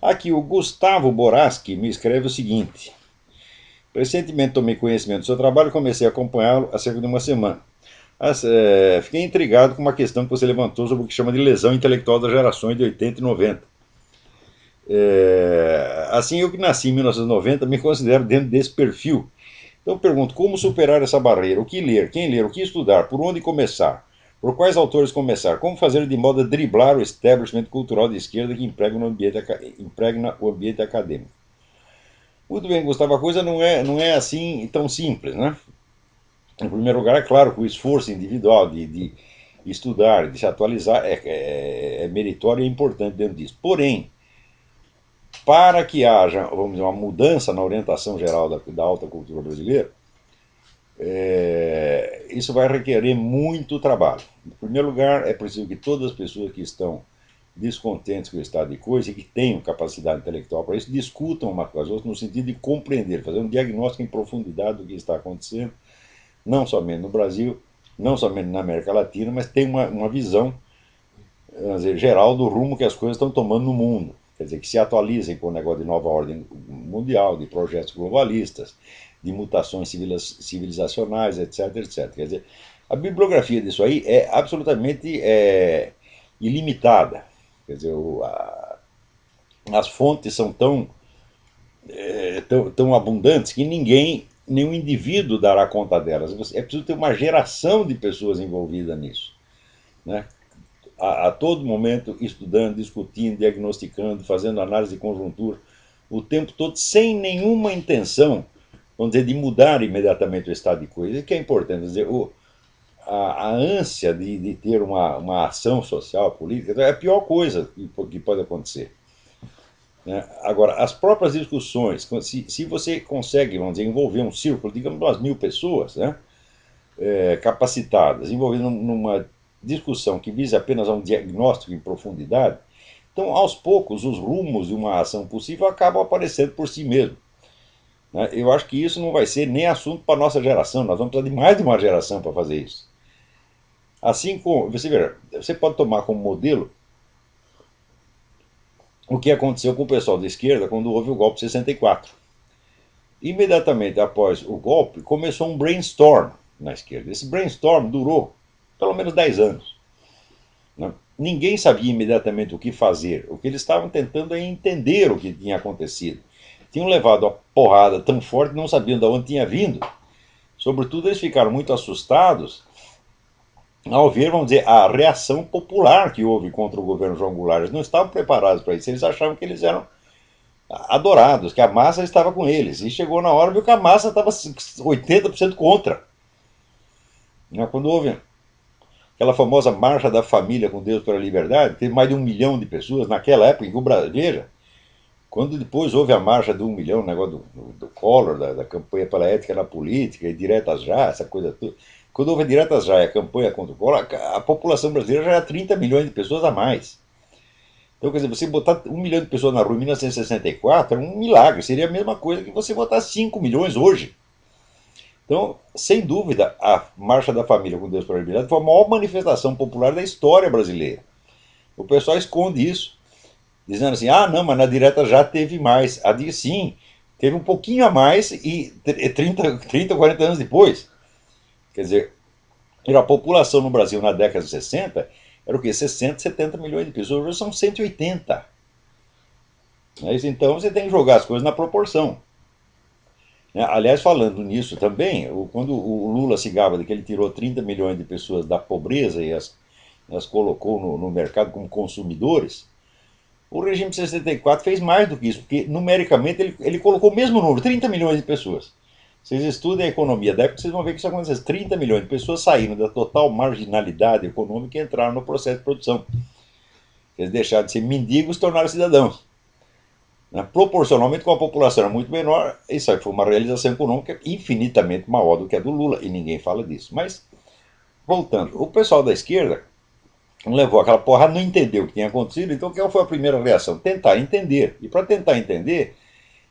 Aqui o Gustavo Boraski me escreve o seguinte: recentemente tomei conhecimento do seu trabalho e comecei a acompanhá-lo há cerca de uma semana. Fiquei intrigado com uma questão que você levantou sobre o que chama de lesão intelectual das gerações de 80 e 90. Assim, eu que nasci em 1990 me considero dentro desse perfil. Então eu pergunto, como superar essa barreira? O que ler? Quem ler? O que estudar? Por onde começar? Por quais autores começar? Como fazer de modo a driblar o establishment cultural de esquerda que impregna o ambiente acadêmico? Muito bem, Gustavo, a coisa não é assim tão simples, né? Em primeiro lugar, é claro que o esforço individual de estudar, de se atualizar, é meritório e é importante dentro disso. Porém, para que haja, vamos dizer, uma mudança na orientação geral da alta cultura brasileira, isso vai requerer muito trabalho. Em primeiro lugar, é preciso que todas as pessoas que estão descontentes com o estado de coisa e que tenham capacidade intelectual para isso, discutam uma com as outras no sentido de compreender, fazer um diagnóstico em profundidade do que está acontecendo, não somente no Brasil, não somente na América Latina, mas tem uma visão, vamos dizer, geral do rumo que as coisas estão tomando no mundo. Quer dizer, que se atualizem com o negócio de nova ordem mundial, de projetos globalistas, de mutações civilizacionais, etc, etc. Quer dizer, a bibliografia disso aí é absolutamente ilimitada. Quer dizer, as fontes são tão abundantes que nenhum indivíduo dará conta delas. É preciso ter uma geração de pessoas envolvidas nisso, né? A todo momento estudando, discutindo, diagnosticando, fazendo análise de conjuntura, o tempo todo, sem nenhuma intenção, vamos dizer, de mudar imediatamente o estado de coisa. Isso que é importante, dizer, a ânsia de ter uma ação social, política, é a pior coisa que pode acontecer. Né? Agora, as próprias discussões, se você consegue, vamos dizer, envolver um círculo, digamos, de umas 1000 pessoas, né, capacitadas, envolvendo numa discussão que vise apenas a um diagnóstico em profundidade, então, aos poucos, os rumos de uma ação possível acabam aparecendo por si mesmo. Né? Eu acho que isso não vai ser nem assunto para a nossa geração, nós vamos precisar de mais de uma geração para fazer isso. Assim como, você pode tomar como modelo o que aconteceu com o pessoal da esquerda quando houve o golpe de 64. Imediatamente após o golpe, começou um brainstorm na esquerda. Esse brainstorm durou pelo menos 10 anos. Né? Ninguém sabia imediatamente o que fazer. O que eles estavam tentando é entender o que tinha acontecido. Tinham levado a porrada tão forte que não sabiam de onde tinha vindo. Sobretudo, eles ficaram muito assustados ao ver, vamos dizer, a reação popular que houve contra o governo João Goulart. Eles não estavam preparados para isso. Eles achavam que eles eram adorados, que a massa estava com eles. E chegou na hora, viu que a massa estava 80% contra. Quando houve aquela famosa Marcha da Família com Deus pela Liberdade, teve mais de 1 milhão de pessoas naquela época, em que o Brasil, veja, quando depois houve a marcha de 1 milhão, o negócio do Collor, da campanha pela ética na política, e diretas já, essa coisa toda. Quando houve diretas já, a campanha contra o Collor, a população brasileira já era 30 milhões de pessoas a mais. Então, quer dizer, você botar 1 milhão de pessoas na rua em 1964 é um milagre. Seria a mesma coisa que você botar 5 milhões hoje. Então, sem dúvida, a Marcha da Família com Deus pela Liberdade foi a maior manifestação popular da história brasileira. O pessoal esconde isso, dizendo assim, não, mas na direta já teve mais. Diz sim, teve um pouquinho a mais e 30 40 anos depois. Quer dizer, a população no Brasil na década de 60 era o quê? 60, 70 milhões de pessoas, hoje são 180. Então você tem que jogar as coisas na proporção. Aliás, falando nisso também, quando o Lula se gaba de que ele tirou 30 milhões de pessoas da pobreza e as colocou no mercado como consumidores, o regime de 64 fez mais do que isso, porque numericamente ele colocou o mesmo número, 30 milhões de pessoas. Vocês estudem a economia da época, vocês vão ver que isso aconteceu. 30 milhões de pessoas saíram da total marginalidade econômica e entraram no processo de produção. Eles deixaram de ser mendigos e tornaram cidadãos. Proporcionalmente, com a população era muito menor, isso aí foi uma realização econômica infinitamente maior do que a do Lula, e ninguém fala disso. Mas, voltando, o pessoal da esquerda levou aquela porrada, não entendeu o que tinha acontecido, então qual foi a primeira reação? Tentar entender. E para tentar entender,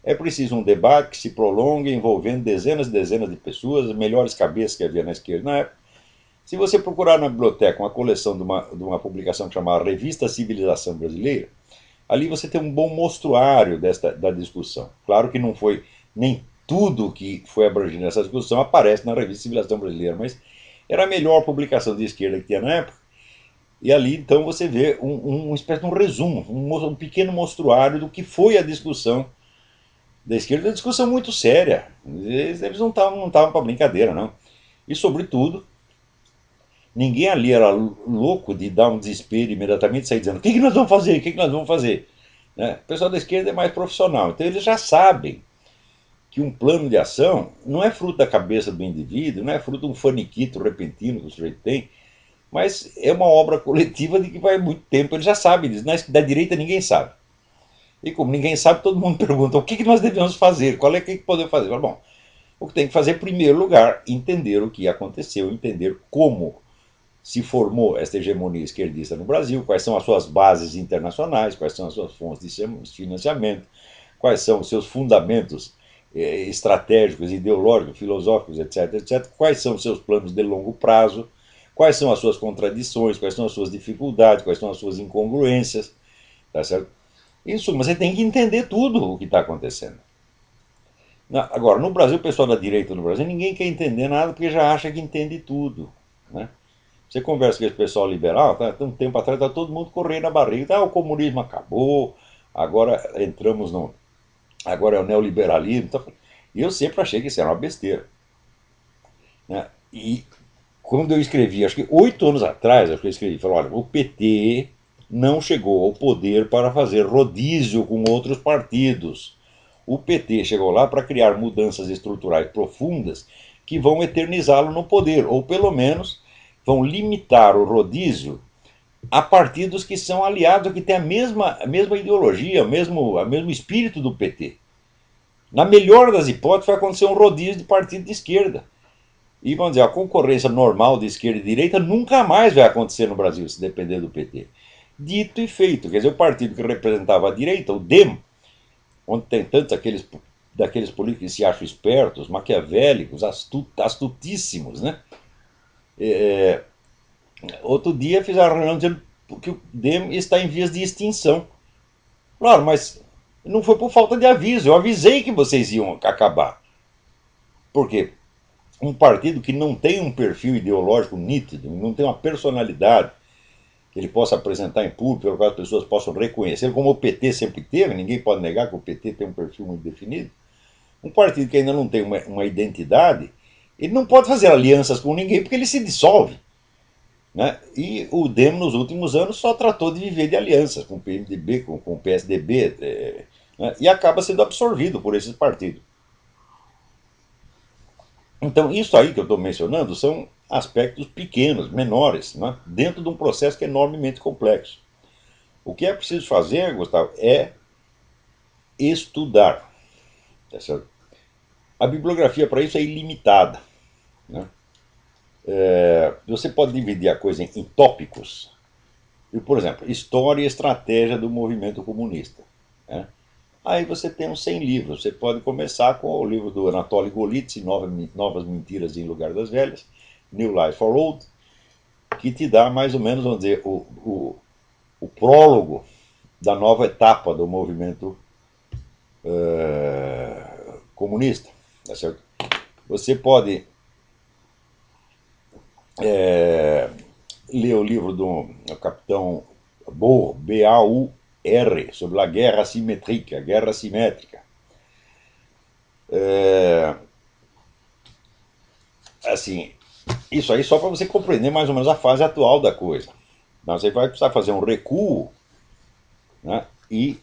é preciso um debate que se prolongue, envolvendo dezenas e dezenas de pessoas, as melhores cabeças que havia na esquerda na época. Se você procurar na biblioteca uma coleção de uma publicação chamada Revista Civilização Brasileira, ali você tem um bom mostruário da discussão. Claro que não foi nem tudo que foi abrangido nessa discussão aparece na revista Civilização Brasileira, mas era a melhor publicação de esquerda que tinha na época. E ali então você vê uma espécie de um resumo, um pequeno mostruário do que foi a discussão da esquerda, uma discussão muito séria. Eles não estavam para brincadeira, não. E sobretudo, ninguém ali era louco de dar um desespero imediatamente e sair dizendo: o que nós vamos fazer? O que nós vamos fazer? Né? O pessoal da esquerda é mais profissional, então eles já sabem que um plano de ação não é fruto da cabeça do indivíduo, não é fruto de um faniquito repentino que o sujeito tem, mas é uma obra coletiva de que vai muito tempo. Eles já sabem disso. Da direita ninguém sabe. E como ninguém sabe, todo mundo pergunta: o que nós devemos fazer? Qual é que podemos fazer? Bom, o que tem que fazer, em primeiro lugar, entender o que aconteceu, entender como se formou esta hegemonia esquerdista no Brasil, quais são as suas bases internacionais, quais são as suas fontes de financiamento, quais são os seus fundamentos estratégicos, ideológicos, filosóficos, etc, etc, quais são os seus planos de longo prazo, quais são as suas contradições, quais são as suas dificuldades, quais são as suas incongruências, tá certo? Em suma, você tem que entender tudo o que está acontecendo. Agora, no Brasil, o pessoal da direita no Brasil, ninguém quer entender nada porque já acha que entende tudo, né? Você conversa com esse pessoal liberal, tá, um tempo atrás está todo mundo correndo a barriga, o comunismo acabou, agora entramos no... agora é o neoliberalismo. Tá, e eu sempre achei que isso era uma besteira. Né? E quando eu escrevi, acho que 8 anos atrás, acho que eu escrevi, falei: olha, o PT não chegou ao poder para fazer rodízio com outros partidos. O PT chegou lá para criar mudanças estruturais profundas que vão eternizá-lo no poder, ou pelo menos vão limitar o rodízio a partidos que são aliados, que têm a mesma ideologia, o mesmo espírito do PT. Na melhor das hipóteses, vai acontecer um rodízio de partido de esquerda. E vamos dizer, a concorrência normal de esquerda e direita nunca mais vai acontecer no Brasil, se depender do PT. Dito e feito. Quer dizer, o partido que representava a direita, o DEM, onde tem tantos daqueles políticos que se acham espertos, maquiavélicos, astutíssimos, né? Outro dia fizeram uma reunião dizendo que o DEM está em vias de extinção. Claro, mas não foi por falta de aviso. Eu avisei que vocês iam acabar. Por quê? Um partido que não tem um perfil ideológico nítido, não tem uma personalidade que ele possa apresentar em público, pelo qual as pessoas possam reconhecer, como o PT sempre teve, ninguém pode negar que o PT tem um perfil muito definido. Um partido que ainda não tem uma identidade, ele não pode fazer alianças com ninguém porque ele se dissolve. Né? E o DEM, nos últimos anos, só tratou de viver de alianças com o PMDB, com o PSDB, né? E acaba sendo absorvido por esses partidos. Então, isso aí que eu estou mencionando são aspectos pequenos, menores, né? Dentro de um processo que é enormemente complexo. O que é preciso fazer, Gustavo, é estudar. Tá certo? A bibliografia para isso é ilimitada. Né? Você pode dividir a coisa em tópicos. E, por exemplo, história e estratégia do movimento comunista. Né? Aí você tem uns 100 livros. Você pode começar com o livro do Anatoly Golitsyn, Novas Mentiras em Lugar das Velhas, New Life for Old, que te dá mais ou menos, vamos dizer, o prólogo da nova etapa do movimento comunista. Tá certo? Você pode ler o livro do capitão Baur, B-A-U-R, sobre a guerra assimétrica, a guerra assimétrica. Assim, isso aí só para você compreender mais ou menos a fase atual da coisa. Então, você vai precisar fazer um recuo, né, e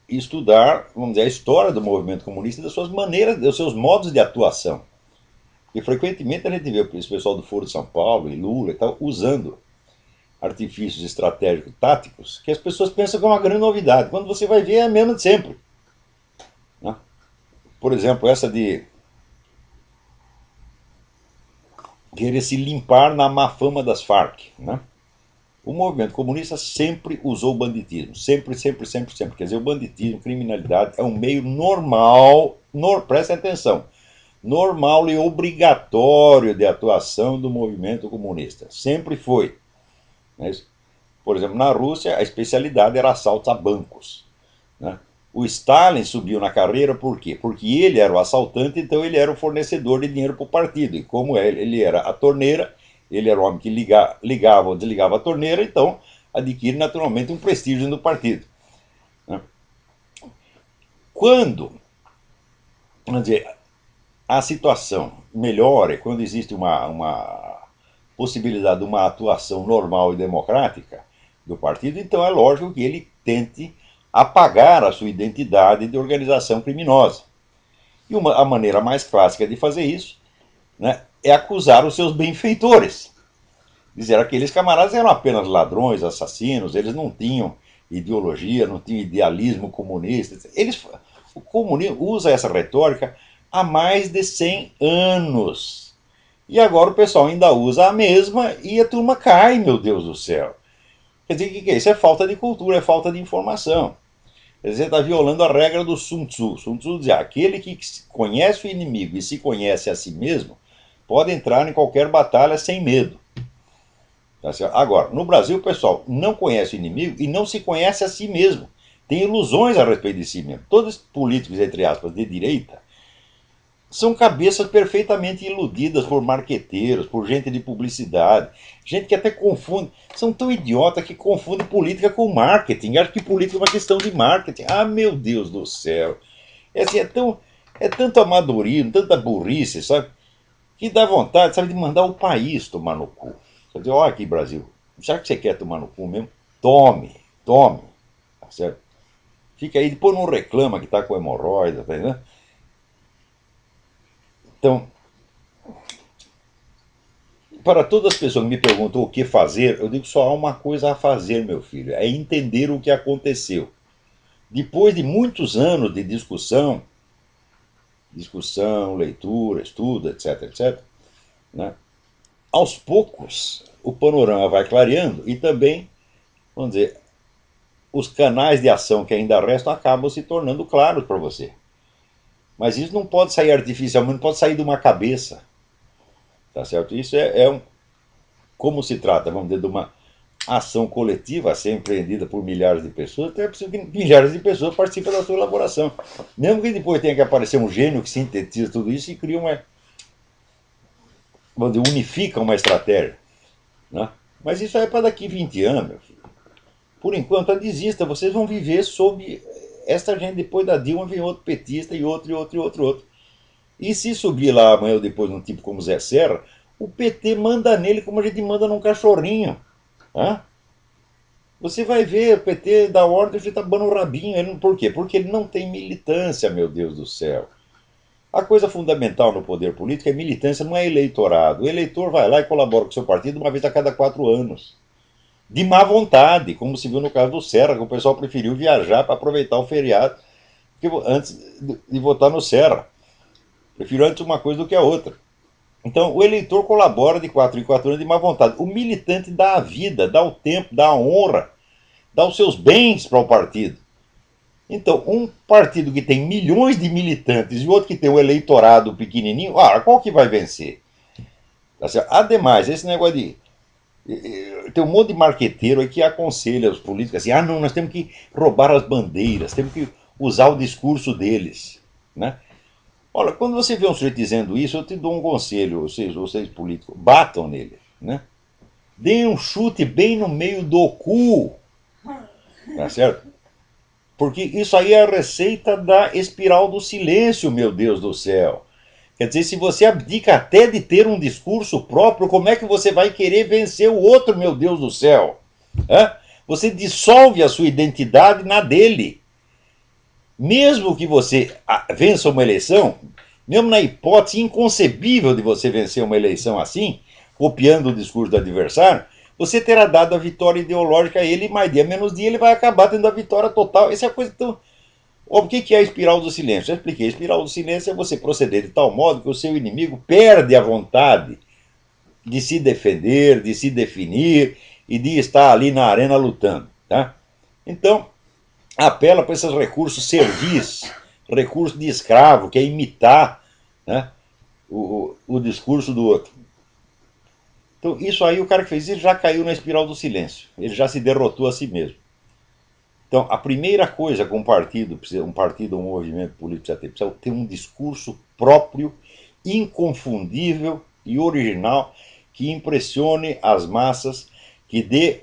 estudar, vamos dizer, a história do movimento comunista e das suas maneiras, dos seus modos de atuação. E frequentemente a gente vê esse pessoal do Foro de São Paulo e Lula e tal usando artifícios estratégicos táticos que as pessoas pensam que é uma grande novidade. Quando você vai ver, é a mesma de sempre. Né? Por exemplo, essa de querer se limpar na má fama das Farc. Né? O movimento comunista sempre usou o banditismo. Sempre, sempre, sempre, sempre. Quer dizer, o banditismo, criminalidade, é um meio normal, prestem atenção, normal e obrigatório de atuação do movimento comunista. Sempre foi. Por exemplo, na Rússia, a especialidade era assaltos a bancos, né? O Stalin subiu na carreira por quê? Porque ele era o assaltante, então ele era o fornecedor de dinheiro para o partido. E como ele era a torneira, ele era o homem que ligava ou desligava a torneira, então adquire naturalmente um prestígio no partido, né? Quando, vamos dizer, a situação melhora, quando existe uma possibilidade de uma atuação normal e democrática do partido, então é lógico que ele tente apagar a sua identidade de organização criminosa. E a maneira mais clássica de fazer isso, né, é acusar os seus benfeitores. Dizer, aqueles camaradas eram apenas ladrões, assassinos, eles não tinham ideologia, não tinham idealismo comunista. O comunismo usa essa retórica há mais de 100 anos. E agora o pessoal ainda usa a mesma e a turma cai, meu Deus do céu. Quer dizer, o que é isso? É falta de cultura, é falta de informação. Quer dizer, está violando a regra do Sun Tzu. Sun Tzu dizia, aquele que conhece o inimigo e se conhece a si mesmo, pode entrar em qualquer batalha sem medo. Tá certo? Agora, no Brasil, o pessoal não conhece o inimigo e não se conhece a si mesmo. Tem ilusões a respeito de si mesmo. Todos os políticos, entre aspas, de direita, são cabeças perfeitamente iludidas por marqueteiros, por gente de publicidade, gente que até confunde, são tão idiotas que confundem política com marketing, acham que política é uma questão de marketing. Ah, meu Deus do céu. É, assim, é tanto amadorismo, tanta burrice, sabe, que dá vontade, sabe, de mandar o país tomar no cu. Quer dizer, olha aqui, Brasil, já que você quer tomar no cu mesmo, tome, tome, tá certo? Fica aí, depois não reclama que está com hemorroida, tá entendendo? Então, para todas as pessoas que me perguntam o que fazer, eu digo só há uma coisa a fazer, meu filho, é entender o que aconteceu. Depois de muitos anos de discussão, leitura, estudo, etc, etc, né, aos poucos o panorama vai clareando e também, vamos dizer, os canais de ação que ainda restam acabam se tornando claros para você. Mas isso não pode sair artificialmente, não pode sair de uma cabeça. Tá certo? Isso como se trata, vamos dizer, de uma ação coletiva a ser empreendida por milhares de pessoas, então é preciso que milhares de pessoas participem da sua elaboração. Mesmo que depois tenha que aparecer um gênio que sintetiza tudo isso e cria vamos dizer, unifica uma estratégia, né? Mas isso é para daqui 20 anos, meu filho. Por enquanto, desista, vocês vão viver sob esta gente. Depois da Dilma vem outro petista e outro, e outro, e outro, outro. E se subir lá amanhã ou depois um tipo como Zé Serra, o PT manda nele como a gente manda num cachorrinho. Hã? Você vai ver, o PT dá ordem e está dando o rabinho. Por quê? Porque ele não tem militância, meu Deus do céu. A coisa fundamental no poder político é militância, não é eleitorado. O eleitor vai lá e colabora com o seu partido uma vez a cada 4 anos. De má vontade, como se viu no caso do Serra, que o pessoal preferiu viajar para aproveitar o feriado antes de votar no Serra. Prefiro antes uma coisa do que a outra. Então, o eleitor colabora de 4 em 4 anos de má vontade. O militante dá a vida, dá o tempo, dá a honra, dá os seus bens para o partido. Então, um partido que tem milhões de militantes e outro que tem um eleitorado pequenininho, qual que vai vencer? Ademais, esse negócio de... Tem um monte de marqueteiro aí que aconselha os políticos assim, não, nós temos que roubar as bandeiras, temos que usar o discurso deles, né? Olha, quando você vê um sujeito dizendo isso, eu te dou um conselho, vocês políticos, batam nele, né? Deem um chute bem no meio do cu, tá certo? Porque isso aí é a receita da espiral do silêncio, meu Deus do céu. Quer dizer, se você abdica até de ter um discurso próprio, como é que você vai querer vencer o outro, meu Deus do céu? Você dissolve a sua identidade na dele. Mesmo que você vença uma eleição, mesmo na hipótese inconcebível de você vencer uma eleição assim, copiando o discurso do adversário, você terá dado a vitória ideológica a ele, e mais dia menos dia ele vai acabar tendo a vitória total. Essa é a coisa tão... O que é a espiral do silêncio? Eu expliquei. A espiral do silêncio é você proceder de tal modo que o seu inimigo perde a vontade de se defender, de se definir e de estar ali na arena lutando. Tá? Então, apela para esses recursos servis, recurso de escravo, que é imitar, né, o discurso do outro. Então, isso aí, o cara que fez isso já caiu na espiral do silêncio. Ele já se derrotou a si mesmo. Então, a primeira coisa que um partido, um movimento político precisa ter um discurso próprio, inconfundível e original que impressione as massas, que dê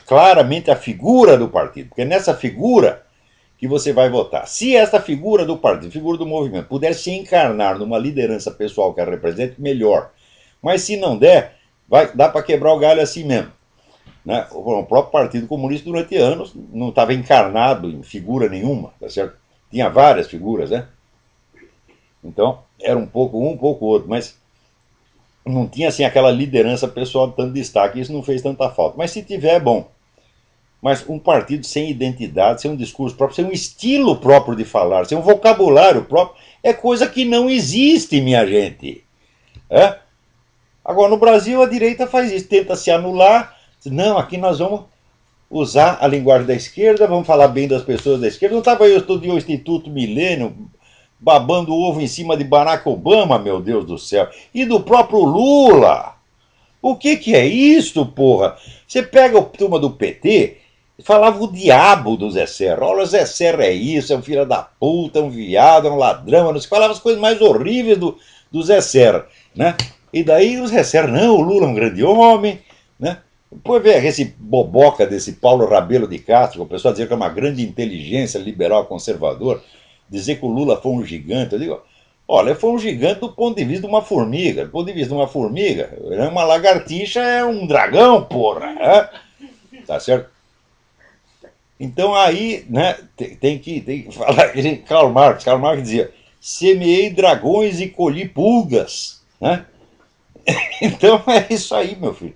claramente a figura do partido. Porque é nessa figura que você vai votar. Se essa figura do partido, figura do movimento, puder se encarnar numa liderança pessoal que a represente, melhor. Mas se não der, dá para quebrar o galho assim mesmo. Né? O próprio Partido Comunista, durante anos, não estava encarnado em figura nenhuma, tá certo? Tinha várias figuras, né? Então, era um pouco outro, mas não tinha assim aquela liderança pessoal de tanto destaque, isso não fez tanta falta. Mas se tiver, é bom. Mas um partido sem identidade, sem um discurso próprio, sem um estilo próprio de falar, sem um vocabulário próprio, é coisa que não existe, minha gente. É? Agora, no Brasil, a direita faz isso, tenta se anular. Não, aqui nós vamos usar a linguagem da esquerda, vamos falar bem das pessoas da esquerda. Não estava eu estudando o Instituto Milênio, babando o ovo em cima de Barack Obama, meu Deus do céu, e do próprio Lula. O que é isso, porra? Você pega a turma do PT, falava o diabo do Zé Serra. Olha, o Zé Serra é isso, é um filho da puta, é um viado, é um ladrão. Não se falava as coisas mais horríveis do Zé Serra, né? E daí o Zé Serra, não, o Lula é um grande homem, né? Depois vê esse boboca desse Paulo Rabelo de Castro, que o pessoal dizia que é uma grande inteligência liberal conservador, dizer que o Lula foi um gigante. Eu digo, olha, foi um gigante do ponto de vista de uma formiga. Do ponto de vista de uma formiga, uma lagartixa é um dragão, porra. Né? Tá certo? Então aí, né, tem que falar. Karl Marx dizia: semeei dragões e colhi pulgas. Né? Então é isso aí, meu filho.